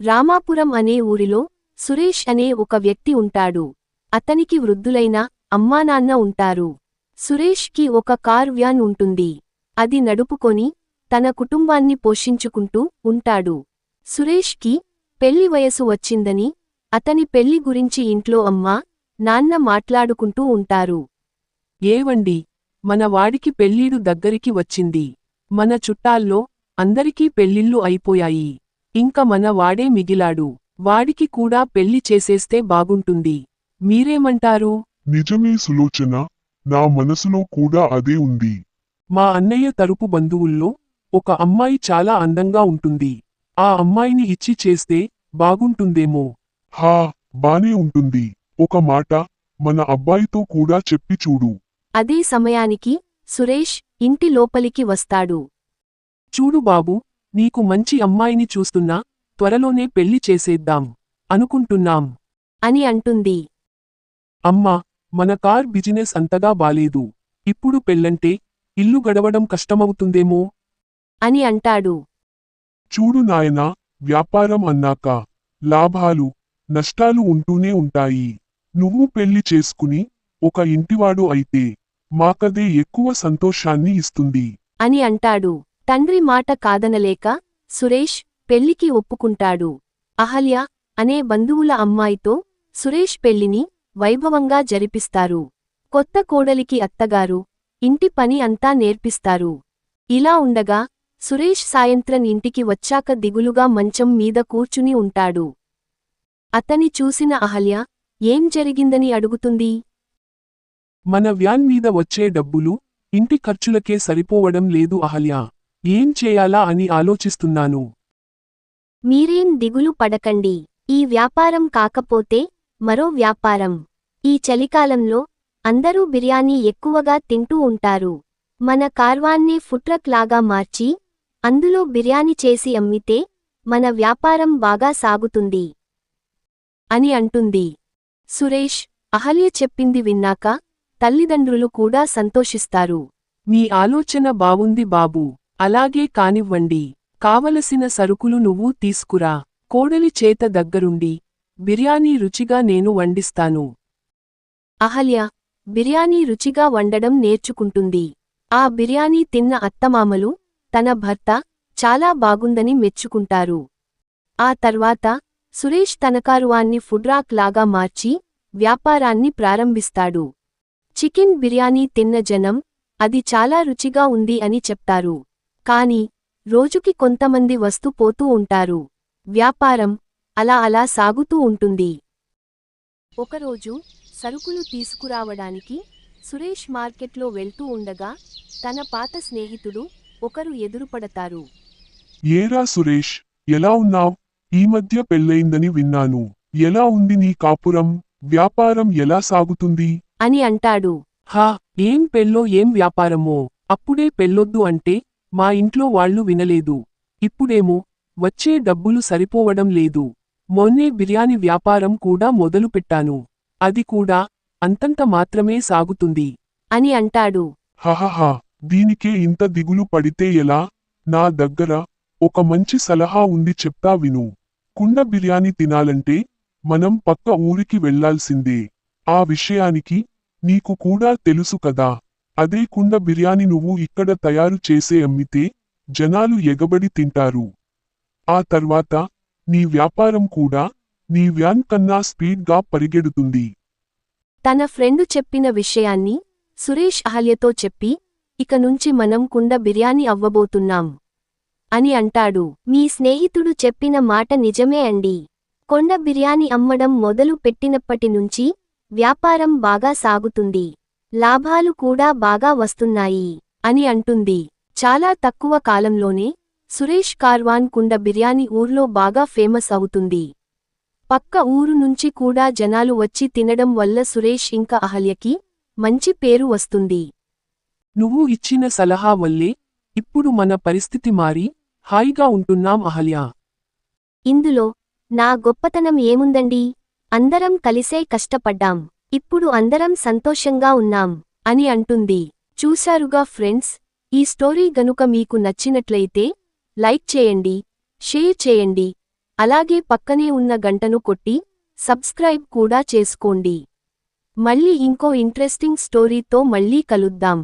రామాపురం అనే ఊరిలో సురేష్ అనే ఒక వ్యక్తి ఉంటాడు. అతనికి వృద్ధులైన అమ్మానాన్న ఉంటారు. సురేష్కి ఒక కార్ వ్యాన్ ఉంటుంది. అది నడుపుకొని తన కుటుంబాన్ని పోషించుకుంటూ ఉంటాడు. సురేష్కి పెళ్లి వయసు వచ్చిందని అతని పెళ్లి గురించి ఇంట్లో అమ్మా నాన్న మాట్లాడుకుంటూ ఉంటారు. ఏవండి, మన వాడికి పెళ్ళీడు దగ్గరికి వచ్చింది. మన చుట్టాల్లో అందరికీ పెళ్ళిళ్ళు అయిపోయాయి. ఇంక మన వాడే మిగిలాడు. వాడికి కూడా పెళ్లి చేసేస్తే బాగుంటుంది. మీరేమంటారు? నిజమే సులోచన, నా మనసులో కూడా అదే ఉంది. మా అన్నయ్య తరపు బంధువుల్లో ఒక అమ్మాయి చాలా అందంగా ఉంటుంది. ఆ అమ్మాయిని ఇచ్చి చేస్తే బాగుంటుందేమో. హా, బానే ఉంటుంది. ఒక మాట మన అబ్బాయితో కూడా చెప్పి చూడు. అదే సమయానికి సురేష్ ఇంటి లోపలికి వస్తాడు. చూడు బాబూ, నీకు మంచి అమ్మాయిని చూస్తున్నా, త్వరలోనే పెళ్లి చేసేద్దాం అనుకుంటున్నాం అని అంటుంది. అమ్మా, మన కార్ బిజినెస్ అంతగా బాలేదు. ఇప్పుడు పెళ్ళంటే ఇల్లు గడవడం కష్టమవుతుందేమో అని అంటాడు. చూడు నాయనా, వ్యాపారం అన్నాక లాభాలు నష్టాలు ఉంటూనే ఉంటాయి. నువ్వు పెళ్లి చేసుకుని ఒక ఇంటివాడు అయితే మాకదే ఎక్కువ సంతోషాన్ని ఇస్తుంది అని అంటాడు. తండ్రి మాట కాదనలేక సురేష్ పెళ్లికి ఒప్పుకుంటాడు. అహల్య అనే బంధువుల అమ్మాయితో సురేష్ పెళ్లిని వైభవంగా జరిపిస్తారు. కొత్త కోడలికి అత్తగారు ఇంటి పని అంతా నేర్పిస్తారు. ఇలా ఉండగా సురేష్ సాయంత్రం ఇంటికి వచ్చాక దిగులుగా మంచం మీద కూర్చుని ఉంటాడు. అతని చూసిన అహల్య ఏం జరిగిందని అడుగుతుంది. మన వ్యాన్ మీద వచ్చే డబ్బులు ఇంటి ఖర్చులకే సరిపోవడం లేదు అహల్య. ఏం చేయాలా అని ఆలోచిస్తున్నాను. మీరేం దిగులు పడకండి. ఈ వ్యాపారం కాకపోతే మరో వ్యాపారం. ఈ చలికాలంలో అందరూ బిర్యానీ ఎక్కువగా తింటూ ఉంటారు. మన కార్వాన్నే ఫుట్రక్ లాగా మార్చి అందులో బిర్యానీ చేసి అమ్మితే మన వ్యాపారం బాగా సాగుతుంది అని అంటుంది. సురేష్, అహల్య చెప్పింది విన్నాక తల్లిదండ్రులు కూడా సంతోషిస్తారు. మీ ఆలోచన బావుంది బాబూ, అలాగే కానివ్వండి. కావలసిన సరుకులు నువ్వు తీసుకురా. కోడలి చేత దగ్గరుండి బిర్యానీ రుచిగా నేను వండిస్తాను. అహల్య బిర్యానీ రుచిగా వండడం నేర్చుకుంటుంది. ఆ బిర్యానీ తిన్న అత్తమామలు తన భర్త చాలా బాగుందని మెచ్చుకుంటారు. ఆ తర్వాత సురేష్ తన కారువాన్ని ఫుడ్రాక్ లాగా మార్చి వ్యాపారాన్ని ప్రారంభిస్తాడు. చికెన్ బిర్యానీ తిన్న జనం అది చాలా రుచిగా ఉంది అని చెప్తారు. కాని రోజుకి కొంతమంది వస్తూ పోతూ ఉంటారు. వ్యాపారం అలా సాగుతూ ఉంటుంది. ఒకరోజు సరుకులు తీసుకురావడానికి సురేష్ మార్కెట్లో వెళ్తూ ఉండగా తన పాత స్నేహితుడు ఒకరు ఎదురుపడతారు. ఏరా సురేష్, ఎలా ఉన్నావ్? ఈ మధ్య పెళ్ళయిందని విన్నాను. ఎలా ఉంది నీ కాపురం? వ్యాపారం ఎలా సాగుతుంది? అని అంటాడు. హా, ఏం పెళ్ళో ఏం వ్యాపారమో. అప్పుడే పెళ్ళొద్దు అంటే మా ఇంట్లో వాళ్ళు వినలేదు. ఇప్పుడేమో వచ్చే డబ్బులు సరిపోవడం లేదు. మొన్నే బిర్యానీ వ్యాపారం కూడా మొదలుపెట్టాను. అది కూడా అంతంత మాత్రమే సాగుతుంది అని అంటాడు. హహహా, దీనికే ఇంత దిగులు పడితే ఎలా? నా దగ్గర ఒక మంచి సలహా ఉంది, చెప్తా విను. కుండ బిర్యానీ తినాలంటే మనం పక్క ఊరికి వెళ్లాల్సిందే. ఆ విషయానికి నీకు కూడా తెలుసు కదా. అదే కుండ బిర్యానీ నువ్వు ఇక్కడ తయారు చేసే అమ్మితే జనాలు ఎగబడి తింటారు. ఆ తర్వాత నీ వ్యాపారం కూడా నీ వ్యాన్ కన్నా స్పీడ్గా పరిగెడుతుంది. తన ఫ్రెండు చెప్పిన విషయాన్ని సురేష్ అహల్యతో చెప్పి, ఇక నుంచి మనం కుండ బిర్యానీ అవ్వబోతున్నాం అని అంటాడు. మీ స్నేహితుడు చెప్పిన మాట నిజమే అండి. కొండ బిర్యానీ అమ్మడం మొదలు పెట్టినప్పటి నుంచి వ్యాపారం బాగా సాగుతుంది. లాభాలు కూడా బాగా వస్తున్నాయి అని అంటుంది. చాలా తక్కువ కాలంలోనే సురేష్ కార్వాన్ కుండ బిర్యానీ ఊర్లో బాగా ఫేమస్ అవుతుంది. పక్క ఊరు నుంచి కూడా జనాలు వచ్చి తినడం వల్ల సురేష్ ఇంకా అహల్యకి మంచి పేరు వస్తుంది. నువ్వు ఇచ్చిన సలహా వల్లే ఇప్పుడు మన పరిస్థితి మారి హాయిగా ఉంటున్నాం అహల్య. ఇందులో నా గొప్పతనం ఏముందండి? అందరం కలిసే కష్టపడ్డాం. ఇప్పుడు అందరం సంతోషంగా ఉన్నాం అని అంటుంది. చూశారుగా ఫ్రెండ్స్, ఈ స్టోరీ గనుక మీకు నచ్చినట్లయితే లైక్ చేయండి, షేర్ చేయండి, అలాగే పక్కనే ఉన్న గంటను కొట్టి సబ్స్క్రైబ్ కూడా చేసుకోండి. మళ్ళీ ఇంకో ఇంట్రెస్టింగ్ స్టోరీతో మళ్ళీ కలుద్దాం.